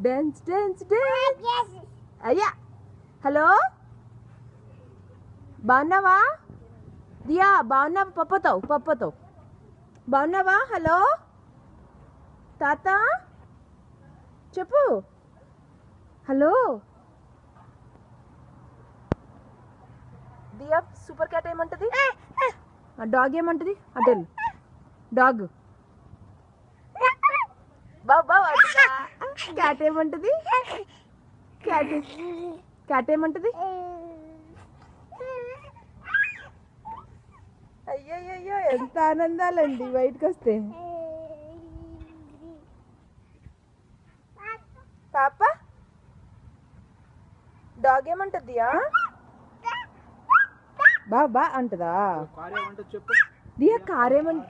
Dance dance dance. అయ్యా hello బాగున్నావా దియా? బాగున్నావా? పప్పతో బాగున్నావా? హలో తాత చెప్పు. హలో దియా సూపర్ క్యాట్ ఏమంటది? డాగ్ ఏమంటది? అటెల్ డాగ్ బాబా. క్యాట్ ఏమంటది? క్యాట్ ఏమంటది? అయ్యయ్యో ఎంత ఆనందాలండి బయటకు వస్తే. పాప డాగ్ ఏమంటదియా? బాబా అంటదా? దియా కార్ ఏమంట?